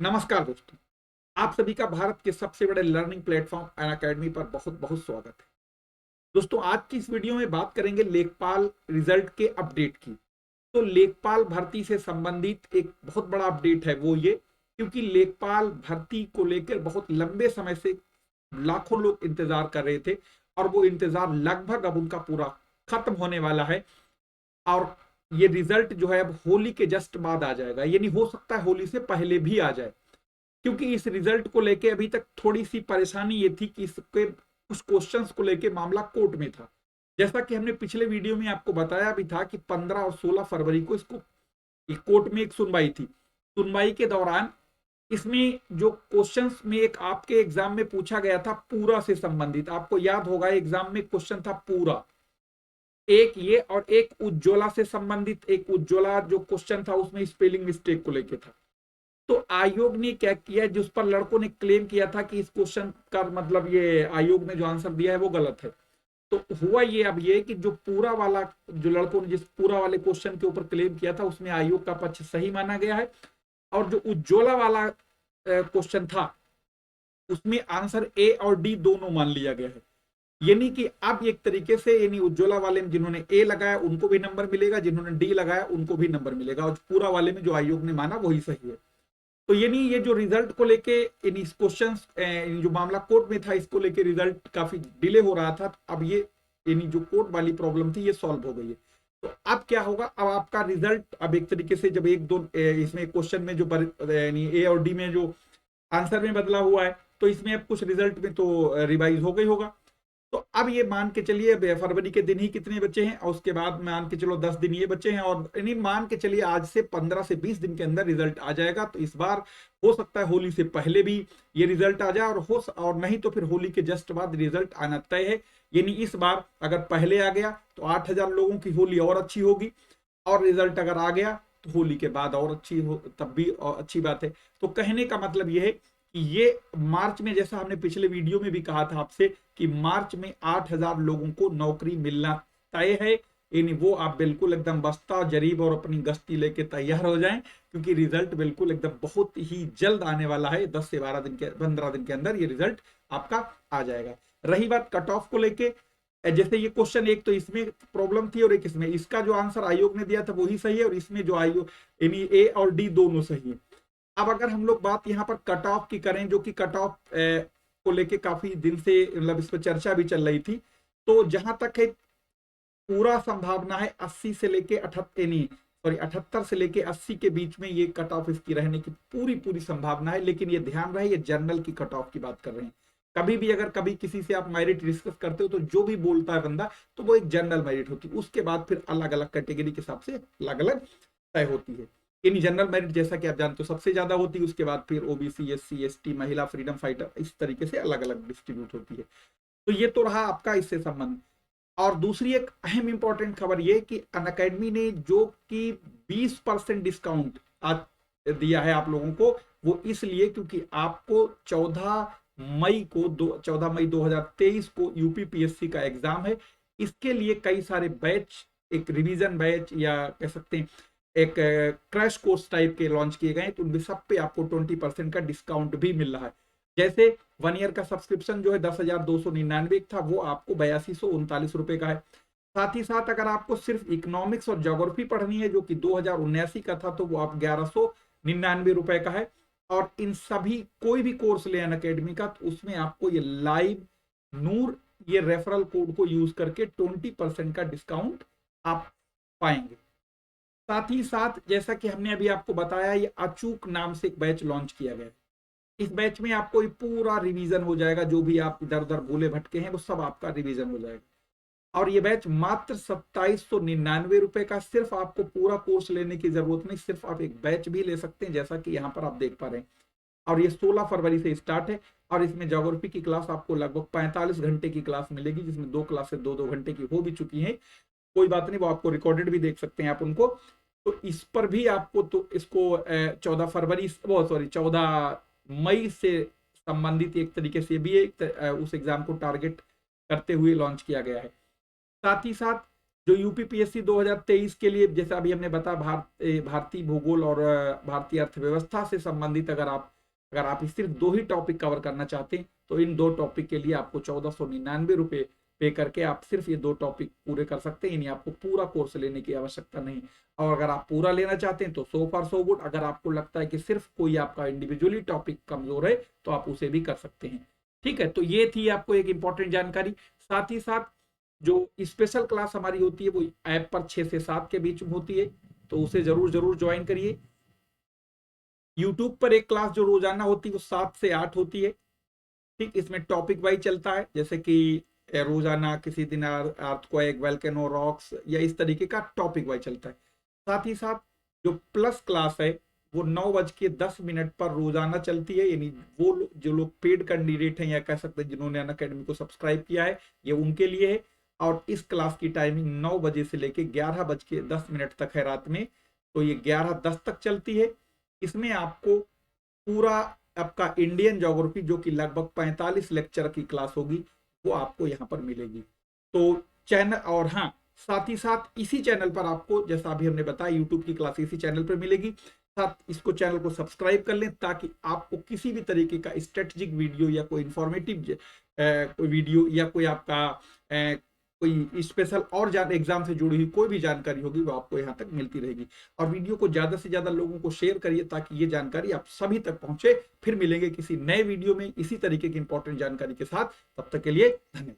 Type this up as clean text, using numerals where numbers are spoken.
नमस्कार दोस्तों। आप सभी का भारत के सबसे बड़े लर्निंग प्लेटफॉर्म अनअकैडमी पर बहुत बहुत स्वागत है। दोस्तों, आज की इस वीडियो में बात करेंगे लेखपाल रिजल्ट के अपडेट की। तो लेखपाल भर्ती से संबंधित एक बहुत बड़ा अपडेट है वो ये, क्योंकि लेखपाल भर्ती को लेकर बहुत लंबे समय से लाखों लोग इंतजार कर रहे थे और वो इंतजार लगभग अब उनका पूरा खत्म होने वाला है। और ये रिजल्ट जो है अब होली के जस्ट बाद आ जाएगा, यानी हो सकता है होली से पहले भी आ जाए, क्योंकि इस रिजल्ट को लेके अभी तक थोड़ी सी परेशानी ये थी कि इसके कुछ क्वेश्चंस को लेके मामला कोर्ट में था। जैसा कि हमने पिछले वीडियो में आपको बताया भी था कि 15 और 16 फरवरी को इसको कोर्ट में एक सुनवाई थी। सुनवाई के दौरान इसमें जो क्वेश्चंस में एक आपके एग्जाम में पूछा गया था पूरा से संबंधित, आपको याद होगा एग्जाम में क्वेश्चन था पूरा, एक ये और एक उज्ज्वला से संबंधित एक उज्ज्वला जो क्वेश्चन था उसमें स्पेलिंग मिस्टेक को लेके था। तो आयोग ने क्या किया, जिस पर लड़कों ने क्लेम किया था कि इस क्वेश्चन का मतलब ये आयोग ने जो आंसर दिया है वो गलत है। तो हुआ ये अब ये कि जो पूरा वाला, जो लड़कों ने जिस पूरा वाले क्वेश्चन के ऊपर क्लेम किया था उसमें आयोग का पक्ष सही माना गया है, और जो उज्ज्वला वाला क्वेश्चन था उसमें आंसर ए और डी दोनों मान लिया गया है। यानी कि अब एक तरीके से यानी उज्ज्वला वाले में जिन्होंने ए लगाया उनको भी नंबर मिलेगा, जिन्होंने डी लगाया उनको भी नंबर मिलेगा, और पूरा वाले में जो आयोग ने माना वही सही है। तो यानी ये जो रिजल्ट को लेके इन इस क्वेश्चन जो मामला कोर्ट में था इसको लेके रिजल्ट काफी डिले हो रहा था, अब ये यानी जो कोर्ट वाली प्रॉब्लम थी ये सॉल्व हो गई है। तो अब क्या होगा, अब आपका रिजल्ट अब एक तरीके से जब एक दो इसमें क्वेश्चन में जो यानी ए और डी में जो आंसर में बदला हुआ है तो इसमें अब कुछ रिजल्ट में तो रिवाइज हो गई होगा। तो अब ये मान के चलिए फरवरी के दिन ही कितने बचे हैं और उसके बाद मान के चलो 10 दिन ये बचे हैं, और यानी मान के चलिए आज से 15 से 20 दिन के अंदर रिजल्ट आ जाएगा। तो इस बार हो सकता है होली से पहले भी ये रिजल्ट आ जाए, और नहीं तो फिर होली के जस्ट बाद रिजल्ट आना तय है। यानी इस बार अगर पहले आ गया तो 8,000 लोगों की होली और अच्छी होगी, और रिजल्ट अगर आ गया तो होली के बाद और अच्छी हो, तब भी और अच्छी बात है। तो कहने का मतलब यह है कि ये मार्च में, जैसा हमने पिछले वीडियो में भी कहा था आपसे, कि मार्च में 8,000 लोगों को नौकरी मिलना तय है। यानी वो आप बिल्कुल एकदम बस्ता जरीब और अपनी गश्ती लेके तैयार हो जाएं, क्योंकि रिजल्ट बिल्कुल एकदम बहुत ही जल्द आने वाला है। 10 से 12 दिन के 15 दिन के अंदर ये रिजल्ट आपका आ जाएगा। रही बात कट ऑफ को लेके, जैसे ये क्वेश्चन एक तो इसमें प्रॉब्लम थी और एक इसमें, इसका जो आंसर आयोग ने दिया था वही सही है, और इसमें जो आयोग यानी ए और डी दोनों सही है। अब अगर हम लोग बात यहाँ पर कट ऑफ की करें, जो कि कट ऑफ को लेके काफी दिन से मतलब इस पर चर्चा भी चल रही थी, तो जहां तक है पूरा संभावना है 80 से लेके 78 नहीं सॉरी 78 से लेके 80 के बीच में ये कट ऑफ इसकी रहने की पूरी पूरी संभावना है। लेकिन ये ध्यान रहे ये जनरल की कट ऑफ की बात कर रहे हैं। कभी भी अगर कभी किसी से आप मेरिट डिस्कस करते हो तो जो भी बोलता है बंदा तो वो एक जनरल मेरिट होती है, उसके बाद फिर अलग अलग कैटेगरी के हिसाब से अलग अलग तय होती है। इन जनरल मेरिट जैसा कि आप जानते हो सबसे ज्यादा होती है, उसके बाद फिर ओबीसी एससी एसटी महिला फ्रीडम फाइटर इस तरीके से अलग अलग डिस्ट्रीब्यूट होती है। तो ये तो रहा आपका इससे संबंध। और दूसरी एक अहम इंपॉर्टेंट खबर ये कि अनअकैडमी ने जो कि 20% डिस्काउंट आज दिया है आप लोगों को, वो इसलिए क्योंकि आपको 14 मई 2023 को यूपीपीएससी का एग्जाम है। इसके लिए कई सारे बैच, एक रिवीजन बैच या कह सकते हैं एक क्रैश कोर्स टाइप के लॉन्च किए गए, तो उनमें सब पे आपको 20% का डिस्काउंट भी मिल रहा है। जैसे 1 ईयर का सब्सक्रिप्शन जो है 10,299 था, वो आपको 8239 का है। साथ ही साथ अगर आपको सिर्फ इकोनॉमिक्स और ज्योग्राफी पढ़नी है जो कि 2079 का था, तो वो आप 1199 का है। और इन सभी कोई भी कोर्स ले अनअकैडमी का तो उसमें आपको ये लाइव नूर ये रेफरल कोड को यूज करके 20% का डिस्काउंट आप पाएंगे। साथ ही साथ जैसा कि हमने अभी आपको बताया, ये अचूक नाम से एक बैच लॉन्च किया गया है। इस बैच में आपको पूरा रिवीजन हो जाएगा, जो भी आप इधर उधर भूले भटके हैं वो सब आपका रिवीजन हो जाएगा। और ये बैच मात्र 2799 का, सिर्फ आपको पूरा कोर्स लेने की जरूरत नहीं, सिर्फ आप एक बैच भी ले सकते हैं जैसा कि यहाँ पर आप देख पा रहे हैं। और ये 16 फरवरी से स्टार्ट है, और इसमें ज्योग्राफी की क्लास आपको लगभग 45 घंटे की क्लास मिलेगी, जिसमें 2 क्लासेस 2-2 घंटे की हो भी चुकी हैं। कोई बात नहीं, वो आपको रिकॉर्डेड भी देख सकते हैं आप उनको। तो इस पर भी आपको तो इसको 14 फरवरी वो सॉरी 14 मई से संबंधित एक तरीके से भी एक उस एग्जाम को टारगेट करते हुए लॉन्च किया गया है। साथ ही साथ जो यूपीपीएससी 2023 के लिए, जैसा अभी हमने बताया, भारतीय भूगोल और भारतीय अर्थव्यवस्था से संबंधित अगर आप सिर्फ 2 ही टॉपिक कवर करना चाहते हैं तो इन 2 टॉपिक के लिए आपको 1499 रुपये पे करके आप सिर्फ ये 2 टॉपिक पूरे कर सकते हैं। यानी आपको पूरा कोर्स लेने की आवश्यकता नहीं। और अगर आप पूरा लेना चाहते हैं तो सो फार सो गुड। अगर आपको लगता है कि सिर्फ कोई आपका इंडिविजुअली टॉपिक कमजोर है तो आप उसे भी कर सकते हैं। ठीक है, तो ये थी आपको एक इंपॉर्टेंट जानकारी। साथ ही साथ जो स्पेशल क्लास हमारी होती है वो ऐप पर 6 से 7 के बीच में होती है, तो उसे जरूर जरूर ज्वाइन करिए। यूट्यूब पर एक क्लास जो रोजाना होती है वो 7 से 8 होती है। ठीक, इसमें टॉपिक वाइज चलता है, जैसे कि रोजाना किसी दिन अर्थक्वेक, वोल्केनो, रॉक्स या इस तरीके का टॉपिक वाइज चलता है। साथ ही साथ जो प्लस क्लास है वो 9:10 पर रोजाना चलती है। यानी वो जो लोग पेड कैंडिडेट हैं या कह सकते हैं जिन्होंने अनअकैडमी को सब्सक्राइब किया है, ये उनके लिए है। और इस क्लास की टाइमिंग 9 बजे से लेके 11:10 तक है रात में, तो ये 11:10 तक चलती है। इसमें आपको पूरा आपका इंडियन ज्योग्राफी जो कि लगभग 45 लेक्चर की क्लास होगी वो आपको यहाँ पर मिलेगी। तो चैनल, और हाँ, साथ ही साथ इसी चैनल पर आपको, जैसा अभी हमने बताया, यूट्यूब की क्लास इसी चैनल पर मिलेगी। साथ इसको चैनल को सब्सक्राइब कर लें ताकि आपको किसी भी तरीके का स्ट्रेटेजिक वीडियो या कोई इंफॉर्मेटिव कोई वीडियो या कोई आपका कोई स्पेशल और एग्जाम से जुड़ी हुई कोई भी जानकारी होगी वो आपको यहाँ तक मिलती रहेगी। और वीडियो को ज्यादा से ज्यादा लोगों को शेयर करिए ताकि ये जानकारी आप सभी तक पहुंचे। फिर मिलेंगे किसी नए वीडियो में इसी तरीके की इंपॉर्टेंट जानकारी के साथ। तब तक के लिए धन्यवाद।